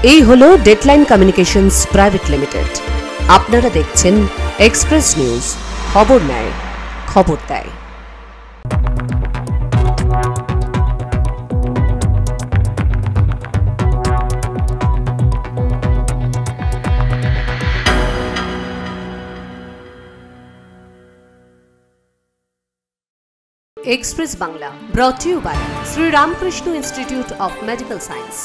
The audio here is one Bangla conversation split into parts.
এই হলো ডেডলাইন কমিউনিকেশনস প্রাইভেট লিমিটেড। আপনারা দেখছেন এক্সপ্রেস নিউজ, খবর নেয়, খবর দেয়। Express Bangla brought to you by Shri Ramakrishna institute of medical science.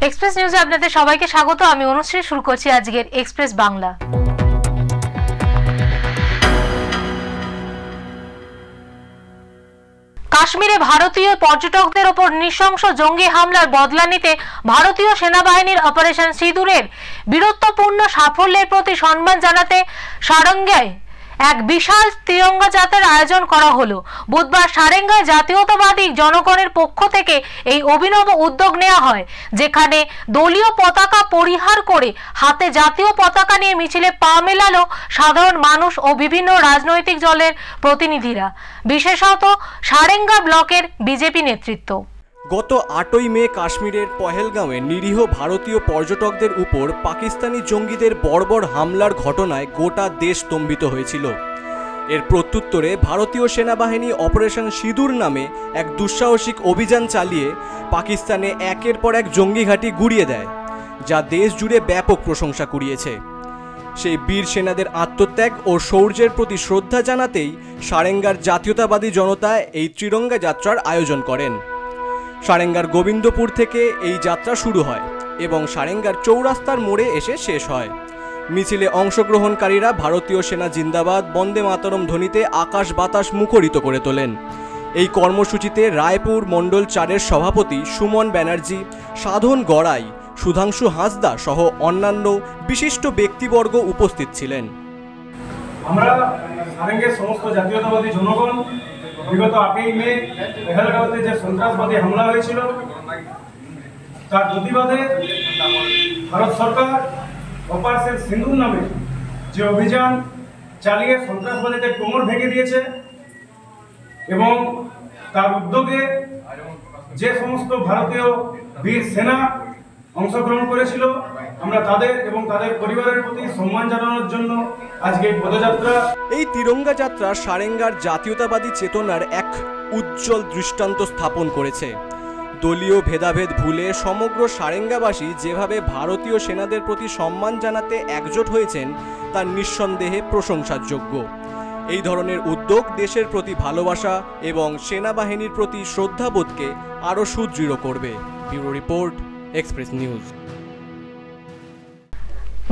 Express নিউজে আপনাদের সবাইকে স্বাগত। আমি অনুশ্রী। শুরু করছি আজকের এক্সপ্রেস বাংলা। কাশ্মীরে ভারতীয় পর্যটকদের ওপর নৃশংস জঙ্গি হামলার বদলা নিতে ভারতীয় সেনাবাহিনীর অপারেশন সিঁদুরের বীরত্বপূর্ণ সাফল্যের প্রতি সম্মান জানাতে সারেঙ্গায় এক বিশাল তিরঙ্গা যাত্রার আয়োজন করা হলো। বুধবার সারেঙ্গায় জাতীয়তাবাদী জনগণের পক্ষ থেকে এই অভিনব উদ্যোগ নেওয়া হয়, যেখানে দলীয় পতাকা পরিহার করে হাতে জাতীয় পতাকা নিয়ে মিছিলে পা মেলালো সাধারণ মানুষ ও বিভিন্ন রাজনৈতিক দলের প্রতিনিধিরা, বিশেষত সারেঙ্গা ব্লকের বিজেপি নেতৃত্ব। গত 8ই মে কাশ্মীরের পহেলগাঁওয়ে নিরীহ ভারতীয় পর্যটকদের উপর পাকিস্তানি জঙ্গিদের বর্বর হামলার ঘটনায় গোটা দেশ স্তম্ভিত হয়েছিল। এর প্রত্যুত্তরে ভারতীয় সেনাবাহিনী অপারেশন সিঁদুর নামে এক দুঃসাহসিক অভিযান চালিয়ে পাকিস্তানে একের পর এক জঙ্গি ঘাঁটি গুড়িয়ে দেয়, যা দেশ জুড়ে ব্যাপক প্রশংসা কুড়িয়েছে। সেই বীর সেনাদের আত্মত্যাগ ও শৌর্যের প্রতি শ্রদ্ধা জানাতেই সারেঙ্গার জাতীয়তাবাদী জনতা এই ত্রিরঙ্গা যাত্রার আয়োজন করেন। সারেঙ্গার গোবিন্দপুর থেকে এই যাত্রা শুরু হয় এবং সারেঙ্গার চৌরাস্তার মোড়ে এসে শেষ হয়। মিছিলে অংশগ্রহণকারীরা ভারতীয় সেনা জিন্দাবাদ, বন্দে মাতরম ধ্বনিতে আকাশ বাতাস মুখরিত করে তোলেন। এই কর্মসূচিতে রায়পুর মণ্ডল 4-এর সভাপতি সুমন ব্যানার্জি, সাধন গড়াই, সুধাংশু হাঁসদা সহ অন্যান্য বিশিষ্ট ব্যক্তিবর্গ উপস্থিত ছিলেন। আমরা সারেঙ্গের সমস্ত জাতীয়তাবাদী জনগণ বিগত 8ই মে পেহেলগাঁওতে যে সন্ত্রাসবাদী হামলা হয়েছিল তার প্রতিবাদে ভারত সরকার অপারেশন সিঁদুর নামে যে অভিযান চালিয়ে সন্ত্রাসবাদীদের কোমর ভেঙে দিয়েছে এবং তার উদ্যোগে যে সমস্ত ভারতীয় বীর সেনা অংশগ্রহণ করেছিল, আমরা তাদের এবং তাদের পরিবারের প্রতি সম্মান জানানোর জন্য আজকে পদযাত্রা। এই তিরঙ্গা যাত্রা সারেঙ্গার জাতীয়তাবাদী চেতনার এক উজ্জ্বল দৃষ্টান্ত স্থাপন করেছে। দলীয় ভেদাভেদ ভুলে সমগ্র সারেঙ্গাবাসী যেভাবে ভারতীয় সেনাদের প্রতি সম্মান জানাতে একজোট হয়েছেন তা নিঃসন্দেহে প্রশংসার যোগ্য। এই ধরনের উদ্যোগ দেশের প্রতি ভালোবাসা এবং সেনাবাহিনীর প্রতি শ্রদ্ধাবোধকে আরও সুদৃঢ় করবে। Bureau report, express news.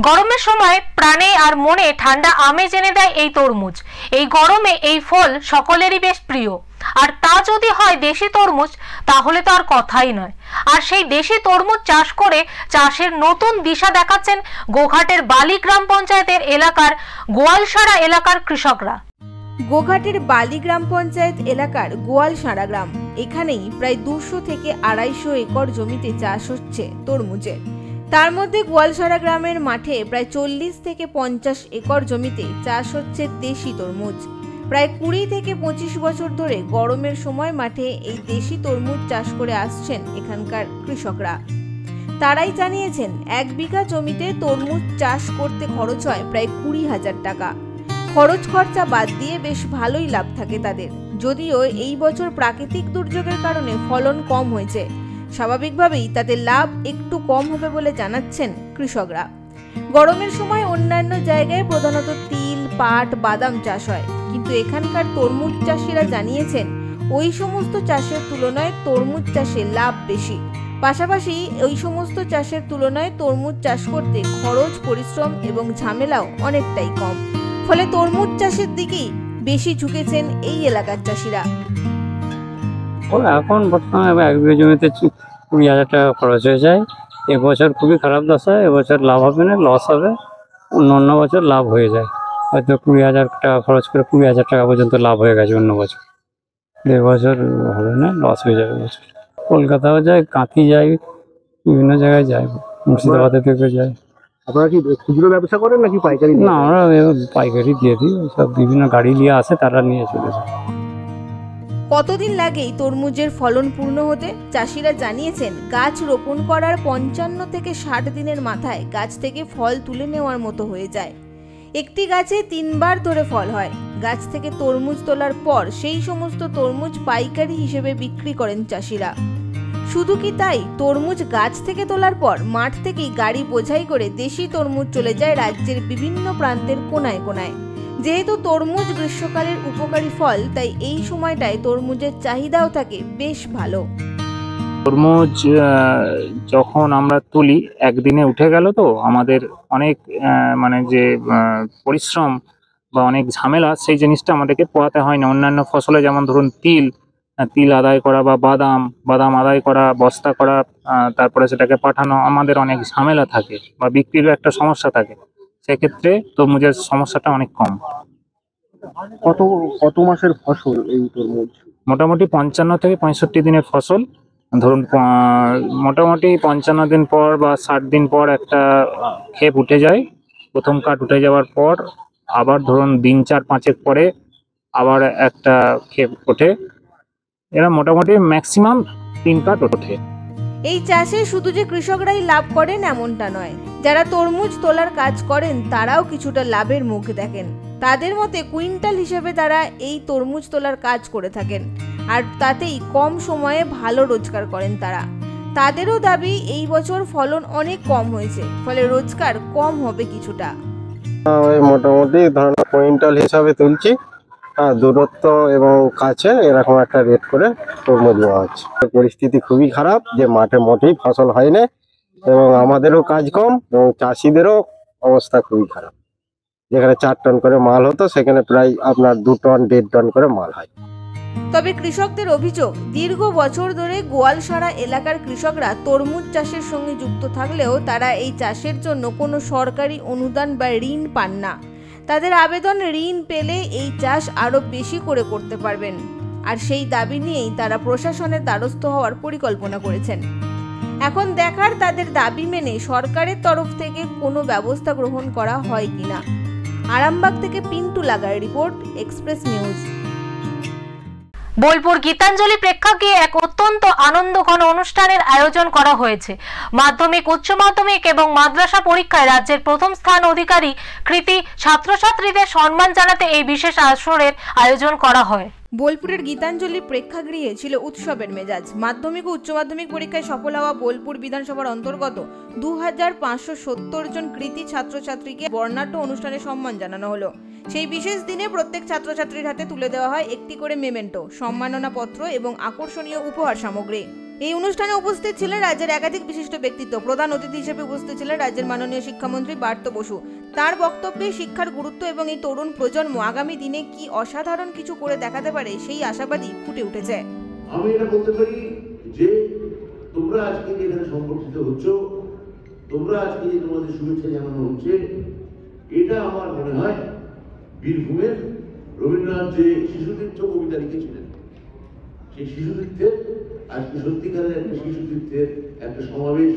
গরমের সময় প্রাণে আর মনে ঠান্ডা আমেজ এনে দেয় এই তরমুজ। এই গরমে এই ফল সকলেরই বেশ প্রিয়, আর তা যদি হয় দেশি তরমুজ তাহলে তো আর কথাই নয়। আর সেই দেশি তরমুজ চাষ করে চাষের নতুন দিশা দেখাচ্ছেন গোঘাটের বালি গ্রাম পঞ্চায়েতের এলাকার গোয়ালসারা এলাকার কৃষকরা। গোঘাটের বালি গ্রাম পঞ্চায়েত এলাকার গোয়ালসারা গ্রাম, এখানেই প্রায় 200 থেকে 250 একর জমিতে চাষ হচ্ছে তরমুজের। তার মধ্যে গোয়ালসারা গ্রামের মাঠে প্রায় 40 থেকে 50 একর জমিতে চাষ হচ্ছে দেশি তরমুজ। প্রায় 20 থেকে 25 বছর ধরে গরমের সময় মাঠে এই দেশি তরমুজ চাষ করে আসছেন এখানকার কৃষকরা। তারাই জানিয়েছেন 1 বিঘা জমিতে তরমুজ চাষ করতে খরচ হয় প্রায় 20,000 টাকা। খরচ খরচা বাদ দিয়ে বেশ ভালোই লাভ থাকে তাদের। যদিও এই বছর প্রাকৃতিক দুর্যোগের কারণে ফলন কম হয়েছে, স্বাভাবিকভাবেই তাদের লাভ একটু কম হবে বলে জানাচ্ছেন কৃষকরা। গরমের সময় অন্যান্য জায়গায় প্রধানত তিল, পাট, বাদাম চাষ হয়, কিন্তু এখানকার তরমুজ চাষিরা জানিয়েছেন ওই সমস্ত চাষের তুলনায় তরমুজ চাষে লাভ বেশি। পাশাপাশি ওই সমস্ত চাষের তুলনায় তরমুজ চাষ করতে খরচ, পরিশ্রম এবং ঝামেলাও অনেকটাই কম। ফলে তরমুজ চাষের দিকেই বেশি ঝুঁকেছেন এই এলাকার চাষিরা। এখন বর্তমানে 1 বিঘা জমিতে 20,000 টাকা খরচ হয়ে যায়। এবছর খুবই খারাপ দশা, এবছর লাভ হবে না, লস হবে। অন্য বছর লাভ হয়ে যায়, হয়তো 20,000 টাকা খরচ করে 20,000 টাকা পর্যন্ত লাভ হয়ে গেছে অন্য বছর। এবছর হবে না, লস হয়ে যাবে বছর। কলকাতাও যায়, কাঁথি যায়, বিভিন্ন জায়গায় যায়, মুর্শিদাবাদের থেকে যায়। আপনারা কি খুচরো ব্যবসা করেন নাকি পাইকারি? না, আমরা পাইকারি দিয়ে দিই, সব বিভিন্ন গাড়ি নিয়ে আসে, তারা নিয়ে চলে যায়। কতদিন লাগে এই তরমুজের ফলন পূর্ণ হতে? চাষিরা জানিয়েছেন গাছ রোপণ করার 55 থেকে 60 দিনের মাথায় গাছ থেকে ফল তুলে নেওয়ার মতো হয়ে যায়। একটি গাছে 3 বার ধরে ফল হয়। গাছ থেকে তরমুজ তোলার পর সেই সমস্ত তরমুজ পাইকারি হিসেবে বিক্রি করেন চাষিরা। শুধু কি তাই, তরমুজ গাছ থেকে তোলার পর মাঠ থেকেই গাড়ি বোঝাই করে দেশি তরমুজ চলে যায় রাজ্যের বিভিন্ন প্রান্তের কোনায় কোনায়। যেহেতু তরমুজ গ্রীষ্মকালের উপকারী ফল, তাই এই সময়টায় তরমুজের চাহিদাও থাকে বেশ ভালো। তরমুজ যখন আমরা তুলি একদিনে উঠে গেল, তো আমাদের অনেক মানে যে পরিশ্রম বা অনেক ঝামেলা, সেই জিনিসটা আমাদেরকে পোহাতে হয় না। অন্যান্য ফসলে যেমন ধরুন তিল আদায় করা বা বাদাম আদায় করা, বস্তা করা, তারপরে সেটাকে পাঠানো, আমাদের অনেক ঝামেলা থাকে বা বিক্রিরও একটা সমস্যা থাকে। সেক্ষেত্রে তরমুজের সমস্যাটা অনেক কম। কত মাসের ফসল এই তরমুজ? মোটামুটি 55 থেকে 65 দিনের ফসল। ধরুন মোটামুটি 55 দিন পর বা 60 দিন পর একটা ক্ষেপ উঠে যায়। প্রথম কাঠ উঠে যাওয়ার পর আবার ধরুন দিন 4-5 পরে আবার একটা ক্ষেপ ওঠে। এরা মোটামুটি ম্যাক্সিমাম 3 কাঠ ওঠে। এই চাষে শুধু যে কৃষকরাই লাভ করেন এমনটা নয়, যারা তরমুজ তোলার কাজ করেন তারাও কিছুটা লাভের মুখ দেখেন। তাদের মতে কুইন্টাল হিসেবে তারা এই তরমুজ তোলার কাজ করে থাকেন, আর তাতেই কম সময়ে ভালো রোজগার করেন তারা। তাদেরও দাবি এই বছর ফলন অনেক কম হয়েছে, ফলে রোজগার কম হবে কিছুটা। ওই মোটামুটি ধরুন কুইন্টাল হিসাবে তুলছি, দূরত্ব এবং কাছে এরকম একটা রেট করে তরমুজ নেওয়া হচ্ছে। পরিস্থিতি খুবই খারাপ, যে মাঠে মোটেই ফসল হয় না এবং আমাদেরও কাজ কম এবং চাষিদেরও অবস্থা খুবই খারাপ। যেখানে 4 টন করে মাল হতো সেখানে প্রায় আপনার 2 টন 1.5 টন করে মাল হয়। তবে কৃষকদের অভিযোগ, দীর্ঘ বছর ধরে গোয়ালসারা এলাকার কৃষকরা তরমুজ চাষের সঙ্গে যুক্ত থাকলেও তারা এই চাষের জন্য কোনো সরকারি অনুদান বা ঋণ পান না। তাদের আবেদন, ঋণ পেলে এই চাষ আরো বেশি করে করতে পারবেন, আর সেই দাবি নিয়েই তারা প্রশাসনের দ্বারস্থ হওয়ার পরিকল্পনা করেছেন। এখন দেখার তাদের দাবি মেনে সরকারের তরফ থেকে কোনো ব্যবস্থা গ্রহণ করা হয় কিনা। আরামবাগ থেকে পিন্টু লাগার report, express news. Bolpur Gitanjali প্রেক্ষাগৃহে এক অত্যন্ত আনন্দঘন অনুষ্ঠানের আয়োজন করা হয়েছে। মাধ্যমিক, উচ্চ মাধ্যমিক এবং মাদ্রাসা পরীক্ষায় রাজ্যের প্রথম স্থান অধিকারী কৃতী ছাত্রছাত্রীদের সম্মান জানাতে এই বিশেষ আসরের আয়োজন করা হয়। বোলপুরের গীতাঞ্জলি প্রেক্ষাগৃহে ছিল উৎসবের মেজাজ। মাধ্যমিক ও উচ্চ মাধ্যমিক পরীক্ষায় সফল হওয়া বোলপুর বিধানসভার অন্তর্গত 2570 জন কৃতী ছাত্রছাত্রীকে বর্ণাঢ্য অনুষ্ঠানে সম্মান জানানো হলো। সেই বিশেষ দিনে প্রত্যেক ছাত্রছাত্রীর হাতে তুলে দেওয়া হয় একটি করে মেমেন্টো, সম্মাননা পত্র এবং আকর্ষণীয় উপহার সামগ্রী। এই অনুষ্ঠানে উপস্থিত ছিলেন রাজ্যের একাধিক বিশিষ্ট ব্যক্তিত্ব। প্রধান অতিথি হিসেবে উপস্থিত ছিলেন রাজ্যের মাননীয় শিক্ষামন্ত্রী পার্থ বসু। তার বক্তব্যে শিক্ষার গুরুত্ব এবং এই তরুণ প্রজন্ম আগামী দিনে কি অসাধারণ কিছু করে দেখাতে পারে সেই আশাবাদী ফুটে উঠেছে। আমি এটা বলতে পারি যে তোমরা আজকে যেখানে সংগঠিত হচ্ছ, তোমরা আজকে যে তোমাদের শুভেচ্ছা জানানো হচ্ছে, এটা আমার মনে হয় বীরভূমের রবীন্দ্রনাথ যে শিশুতীর্থ কবিতা লিখেছিলেন, সেই শিশুতীর্থের আজকে সত্যিকারের একটা শিশুতীর্থের একটা সমাবেশ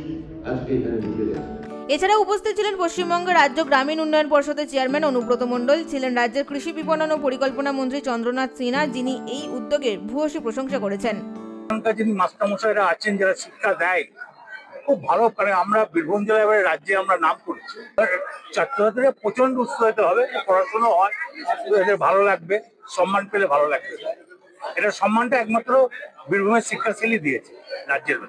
আজকে এখানে ঘটে যাচ্ছে। এছাড়া উপস্থিত ছিলেন পশ্চিমবঙ্গ রাজ্য গ্রামীণ উন্নয়ন পর্ষদের চেয়ারম্যান অনুব্রত মণ্ডল, ছিলেন রাজ্যের কৃষি বিপণন ও পরিকল্পনা মন্ত্রী চন্দ্রনাথ সিনহা, যিনি এই উদ্যোগের ভূয়সী প্রশংসা করেছেন। যিনি মাস্টারমশাইরা আছেন, যারা শিক্ষা দেয়, খুব ভালো করে। আমরা বীরভূম জেলায় রাজ্যে আমরা নাম করেছি। ছাত্রছাত্রীরা প্রচন্ড উৎসাহিত হবে, পড়াশোনা হয়, এদের ভালো লাগবে, সম্মান পেলে ভালো লাগবে। এটা সম্মানটা একমাত্র বীরভূমের শিক্ষাশীলই দিয়েছে রাজ্যের।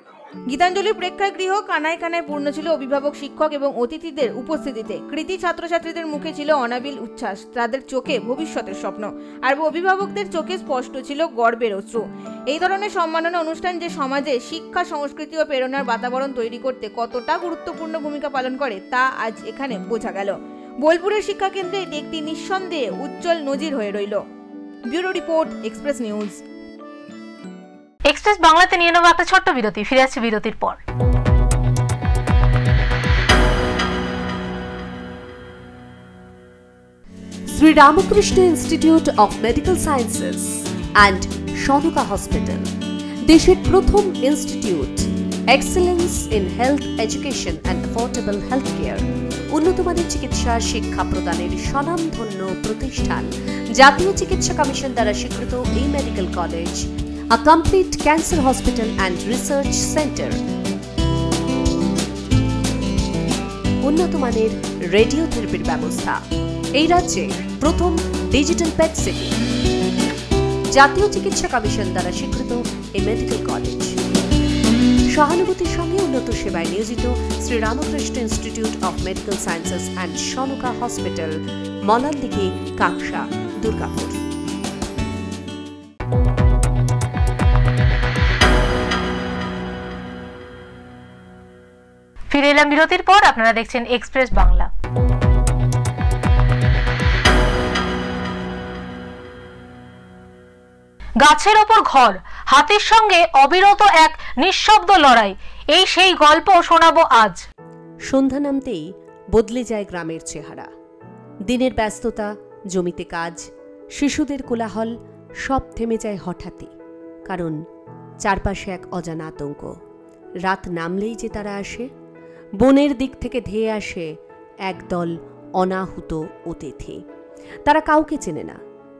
গীতাঞ্জলি প্রেক্ষাগৃহ কানায় কানায় পূর্ণ ছিল অভিভাবক, শিক্ষক এবং অতিথিদের উপস্থিতিতে। কৃতী ছাত্রছাত্রীদের মুখে ছিল অনাবিল উচ্ছ্বাস, তাদের চোখে ভবিষ্যতের স্বপ্ন, আর অভিভাবকদের চোখে স্পষ্ট ছিল গর্বের অশ্রু। এই ধরনের সম্মাননা অনুষ্ঠান যে সমাজে শিক্ষা, সংস্কৃতি ও প্রেরণার বাতাবরণ তৈরি করতে কতটা গুরুত্বপূর্ণ ভূমিকা পালন করে তা আজ এখানে বোঝা গেল। বোলপুরের শিক্ষা কেন্দ্রে এটি একটি নিঃসন্দেহে উজ্জ্বল নজির হয়ে রইল। Bureau report, express news. Express বাংলাতে নিয়ে নেব একটা ছোট্ট বিরতি, ফিরে আসছি বিরতির পর। Shri Ramakrishna institute of medical sciences and Sanaka hospital, দেশের প্রথম institute excellence in health education and affordable health care, উন্নত মানের চিকিৎসা শিক্ষা প্রদানের স্বনামধন্য প্রতিষ্ঠান জাতীয় চিকিৎসা কমিশন দ্বারা স্বীকৃত এই medical college, a complete cancer hospital and research centre, উন্নত মানের রেডিওথেরাপির ব্যবস্থা, এই রাজ্যে প্রথম ডিজিটাল পেট সিটি, জাতীয় চিকিৎসা কমিশন দ্বারা স্বীকৃত এই মেডিকেল কলেজ, সহানুভূতির সঙ্গে উন্নত সেবায় নিয়োজিত Shri Ramakrishna institute of medical sciences and Sanaka hospital, Malandighi, Kanksa, Durgapur. ফিরে এলাম বিরতির পর। আপনারা দেখছেন এক্সপ্রেস বাংলা। গাছের ওপর ঘর, হাতির সঙ্গে অবিরত এক নিঃশব্দ লড়াই, এই সেই গল্প শোনাবো আজ। সন্ধ্যা নামতেই বদলে যায় গ্রামের চেহারা। দিনের ব্যস্ততা, জমিতে কাজ, শিশুদের কোলাহল সব থেমে যায় হঠাৎই, কারণ চারপাশে এক অজানা আতঙ্ক। রাত নামলেই যে তারা আসে, বনের দিক থেকে ধেয়ে আসে একদল অনাহুত অতিথি। তারা কাউকে চেনে না,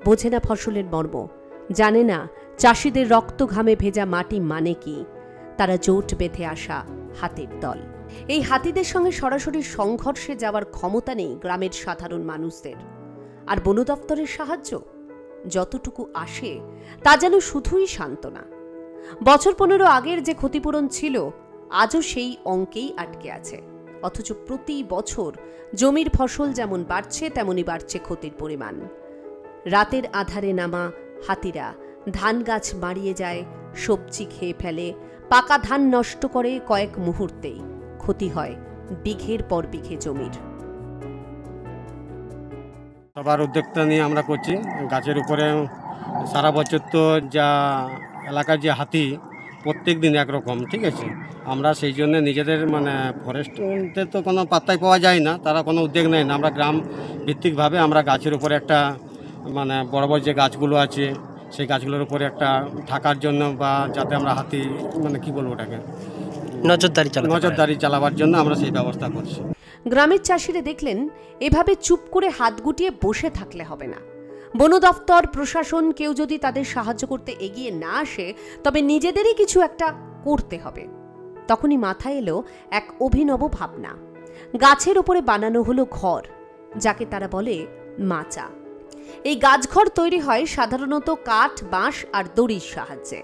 বোঝে না ফসলের মর্ম, জানে না চাষিদের রক্ত ঘামে ভেজা মাটি মানে কি। তারা জোট বেঁধে আসা হাতির দল। এই হাতিদের সঙ্গে সরাসরি সংঘর্ষে যাওয়ার ক্ষমতা নেই গ্রামের সাধারণ মানুষদের। আর বন দপ্তরের সাহায্য যতটুকু আসে তা যেন শুধুই সান্ত্বনা। বছর 15 আগের যে ক্ষতিপূরণ ছিল আজও সেই অঙ্কেই আটকে আছে, অথচ প্রতি বছর জমির ফসল যেমন বাড়ছে তেমনি বাড়ছে ক্ষতির পরিমাণ। রাতের আধারে নামা হাতিরা ধান গাছ মারিয়ে যায়, সবজি খেয়ে ফেলে, পাকা ধান নষ্ট করে কয়েক মুহূর্তেই। ক্ষতি হয় বিঘের পর বিঘে জমির। সবার উদ্যোক্তা নিয়ে আমরা করছি। গাছের উপরে সারা বছর তো যা এলাকার যে হাতি প্রত্যেক দিন একরকম, ঠিক আছে। আমরা সেই জন্য নিজেদের ফরেস্টে তো কোনো পাত্তাই পাওয়া যায় না, তারা কোনো উদ্যোগ নেয় না। আমরা গ্রাম ভিত্তিকভাবে আমরা গাছের উপরে একটা বড় বড় যে গাছগুলো আছে সেই গাছগুলোর উপরে একটা থাকার জন্য বা যাতে আমরা হাতি কি বলবো ওটাকে নজরদারি চালাবার জন্য আমরা সেই ব্যবস্থা করছি। গ্রামের চাষিরা দেখলেন এভাবে চুপ করে হাত গুটিয়ে বসে থাকলে হবে না। বন দপ্তর, প্রশাসন কেউ যদি তাদের সাহায্য করতে এগিয়ে না আসে তবে নিজেদেরই কিছু একটা করতে হবে। তখনই মাথায় এলো এক অভিনব ভাবনা। গাছের উপরে বানানো হলো ঘর, যাকে তারা বলে মাচা। এই গাছঘর তৈরি হয় সাধারণত কাঠ, বাঁশ আর দড়ির সাহায্যে।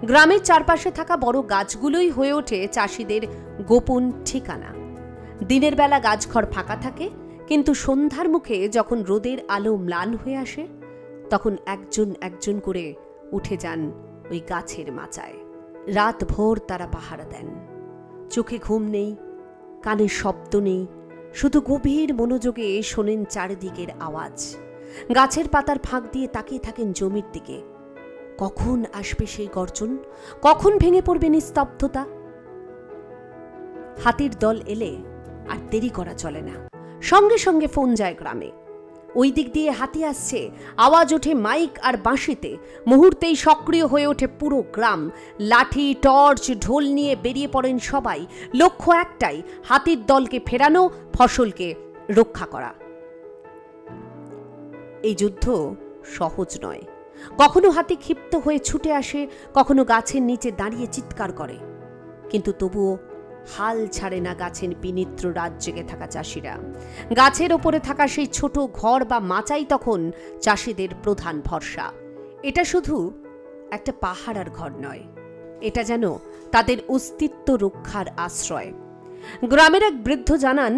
গ্রামের চারপাশে থাকা বড় গাছগুলোই হয়ে ওঠে চাষিদের গোপন ঠিকানা। দিনের বেলা গাছঘর ফাঁকা থাকে, কিন্তু সন্ধ্যার মুখে যখন রোদের আলো ম্লান হয়ে আসে তখন একজন একজন করে উঠে যান ওই গাছের মাচায়। রাত ভোর তারা পাহারা দেন। চোখে ঘুম নেই, কানে শব্দ নেই, শুধু গভীর মনোযোগে শোনেন চারিদিকের আওয়াজ। গাছের পাতার ফাঁক দিয়ে তাকিয়ে থাকেন জমির দিকে। কখন আসবে সেই গর্জন, কখন ভেঙে পড়বে নিস্তব্ধতা। হাতির দল এলে আর দেরি করা চলে না, সঙ্গে সঙ্গে ফোন যায় গ্রামে। ওই দিক দিয়ে হাতি আসছে, আওয়াজ ওঠে মাইক আর বাঁশিতে। মুহূর্তেই সক্রিয় হয়ে ওঠে পুরো গ্রাম। লাঠি, টর্চ, ঢোল নিয়ে বেরিয়ে পড়েন সবাই। লক্ষ্য একটাই, হাতির দলকে ফেরানো, ফসলকে রক্ষা করা। এই যুদ্ধ সহজ নয়। কখনো হাতি ক্ষিপ্ত হয়ে ছুটে আসে, কখনো গাছের নিচে দাঁড়িয়ে চিৎকার করে, কিন্তু তবুও হাল ছাড়ে না গাছের বিনিদ্র রাত জেগে থাকা চাষিরা। গাছের ওপরে থাকা সেই ছোট ঘর বা মাচাই তখন চাষিদের প্রধান ভরসা। এটা শুধু একটা পাহারার ঘর নয়, এটা যেন তাদের অস্তিত্ব রক্ষার আশ্রয়। গ্রামের এক বৃদ্ধ জানান,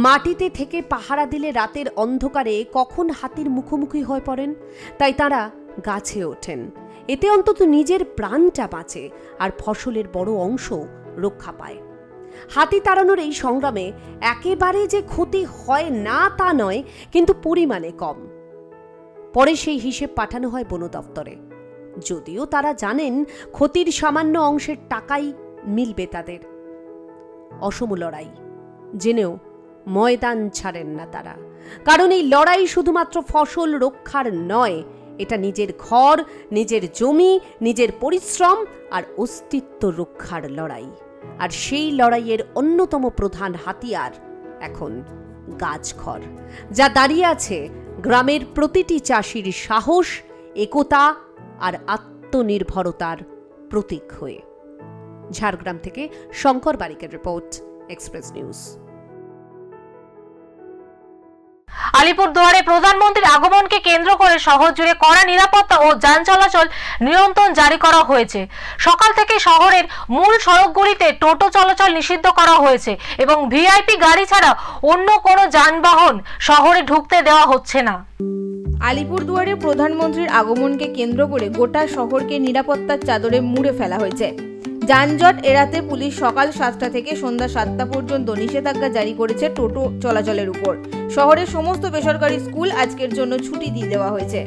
মাটিতে থেকে পাহারা দিলে রাতের অন্ধকারে কখন হাতির মুখোমুখি হয়ে পড়েন, তাই তারা গাছে ওঠেন। এতে অন্তত নিজের প্রাণটা বাঁচে আর ফসলের বড় অংশ রক্ষা পায়। হাতি তাড়ানোর এই সংগ্রামে একেবারে যে ক্ষতি হয় না তা নয়, কিন্তু পরিমাণে কম। পরে সেই হিসেব পাঠানো হয় বন দপ্তরে, যদিও তারা জানেন ক্ষতির সামান্য অংশের টাকাই মিলবে তাদের। অসম লড়াই জেনেও ময়দান ছাড়েন না তারা, কারণ এই লড়াই শুধুমাত্র ফসল রক্ষার নয়, এটা নিজের ঘর, নিজের জমি, নিজের পরিশ্রম আর অস্তিত্ব রক্ষার লড়াই। আর সেই লড়াইয়ের অন্যতম প্রধান হাতিয়ার এখন গাছঘর, যা দাঁড়িয়ে আছে গ্রামের প্রতিটি চাষির সাহস, একতা আর আত্মনির্ভরতার প্রতীক হয়ে। ঝাড়গ্রাম থেকে শঙ্কর বারিকের রিপোর্ট, এক্সপ্রেস নিউজ। আলিপুরদুয়ারে প্রধানমন্ত্রীর আগমনকে কেন্দ্র করে শহর জুড়ে কড়া নিরাপত্তা ও যান চলাচল নিয়ন্ত্রণ জারি করা হয়েছে। সকাল থেকে শহরের মূল সড়কগুলিতে টোটো চলাচল নিষিদ্ধ করা হয়েছে এবং ভিআইপি গাড়ি ছাড়া অন্য কোনো যানবাহন শহরে ঢুকতে দেওয়া হচ্ছে না। আলিপুরদুয়ারে প্রধানমন্ত্রীর আগমনকে কেন্দ্র করে গোটা শহরকে নিরাপত্তার চাদরে মুড়ে ফেলা হয়েছে। যানজট এড়াতে পুলিশ সকাল 7টা থেকে সন্ধ্যা 7টা পর্যন্ত নিষেধাজ্ঞা জারি করেছে টোটো চলাচলের উপর। শহরের সমস্ত বেসরকারি স্কুল আজকের জন্য ছুটি দিয়ে দেওয়া হয়েছে।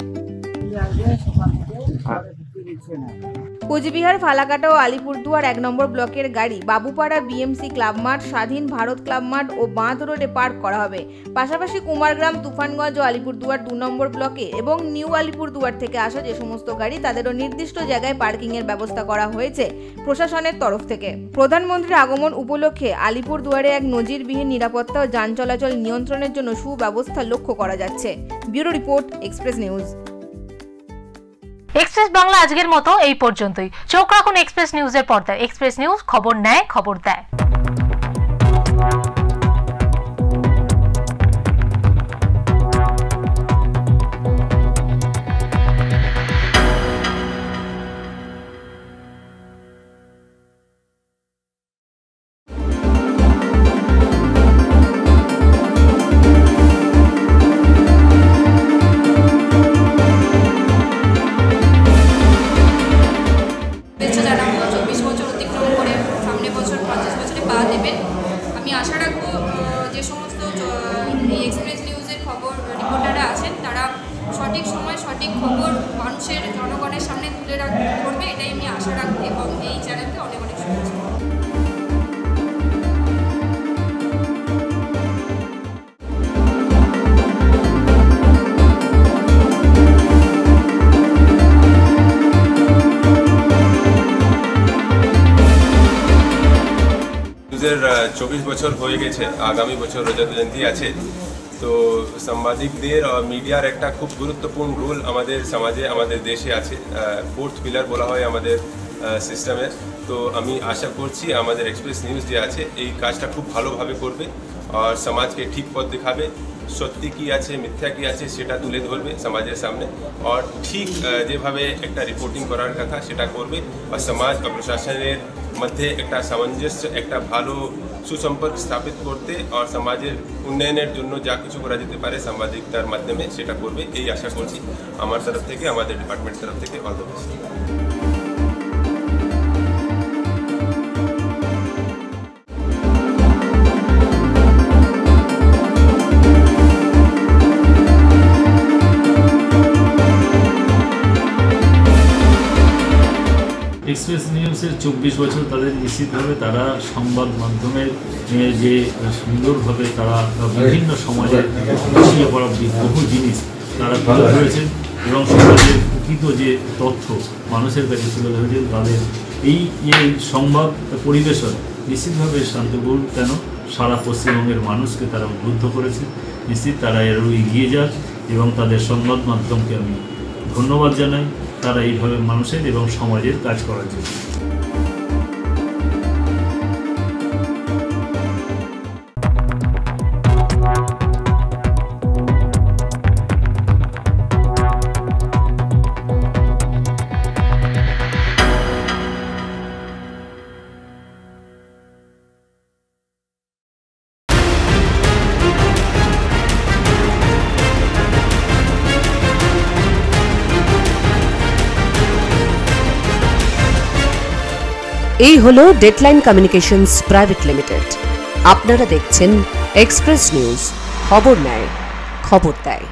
কোচবিহার, ফালাকাটা ও আলিপুরদুয়ার 1 নম্বর ব্লকের গাড়ি বাবুপাড়া বিএমসি ক্লাব মাঠ, স্বাধীন ভারত ক্লাব মাঠ ও বাঁধ রোডে পার্ক করা হবে। পাশাপাশি কুমারগ্রাম, তুফানগঞ্জ ও আলিপুরদুয়ার 2 নম্বর ব্লকে এবং নিউ আলিপুরদুয়ার থেকে আসা যে সমস্ত গাড়ি তাদেরও নির্দিষ্ট জায়গায় পার্কিং এর ব্যবস্থা করা হয়েছে প্রশাসনের তরফ থেকে। প্রধানমন্ত্রীর আগমন উপলক্ষে আলিপুরদুয়ারে এক নজিরবিহীন নিরাপত্তা ও যান চলাচল নিয়ন্ত্রণের জন্য সুব্যবস্থা লক্ষ্য করা যাচ্ছে। Bureau report, express news. Express Bangla আজকের মতো এই পর্যন্তই। চোখ রাখুন এক্সপ্রেস নিউজের পর্দায়। এক্সপ্রেস নিউজ, খবর নেয়, খবর দেয়। সঠিক সময় সঠিক খবর মানুষের জনগণের সামনে তুলে ধরবে, এটাই আমি আশা রাখি এবং এই চ্যানেলকে অনেক অনেক শুভেচ্ছা। নিউজের 24 বছর হয়ে গেছে, আগামী বছর রজত জয়ন্তী আছে। তো সাংবাদিকদের মিডিয়ার একটা খুব গুরুত্বপূর্ণ রোল আমাদের সমাজে, আমাদের দেশে আছে। 4th পিলার বলা হয় আমাদের সিস্টেমের। তো আমি আশা করছি আমাদের এক্সপ্রেস নিউজ যে আছে এই কাজটা খুব ভালোভাবে করবে আর সমাজকে ঠিক পথ দেখাবে। সত্যি কী আছে, মিথ্যা কী আছে সেটা তুলে ধরবে সমাজের সামনে, আর ঠিক যেভাবে একটা রিপোর্টিং করার কথা সেটা করবে। আর সমাজ বা প্রশাসনের মধ্যে একটা সামঞ্জস্য, একটা ভালো সুসম্পর্ক স্থাপিত করতে আর সমাজের উন্নয়নের জন্য যা কিছু করা যেতে পারে সাংবাদিকতার মাধ্যমে সেটা করবে, এই আশা করছি আমার তরফ থেকে, আমাদের ডিপার্টমেন্টের তরফ থেকে। All the best. এক্সপ্রেস নিউজের 24 বছর তাদের নিশ্চিতভাবে তারা সংবাদ মাধ্যমের যে সুন্দরভাবে তারা বিভিন্ন সমাজের পিছিয়ে পড়া বহু জিনিস তারা তুলে ধরেছেন এবং সমাজের প্রকৃত যে তথ্য মানুষের কাছে তুলে ধরেছেন। তাদের এই সংবাদ পরিবেশন নিশ্চিতভাবে শান্তিপূর্ণ, কেন সারা পশ্চিমবঙ্গের মানুষকে তারা উদ্বুদ্ধ করেছে। নিশ্চিত তারা এরও এগিয়ে যাক এবং তাদের সংবাদ মাধ্যমকে আমি ধন্যবাদ জানাই, তারা এইভাবে মানুষের এবং সমাজের কাজ করার জন্য। এই হলো ডেডলাইন কমিউনিকেশনস প্রাইভেট লিমিটেড। আপনারা দেখছেন এক্সপ্রেস নিউজ, খবর নেয়, খবর দেয়।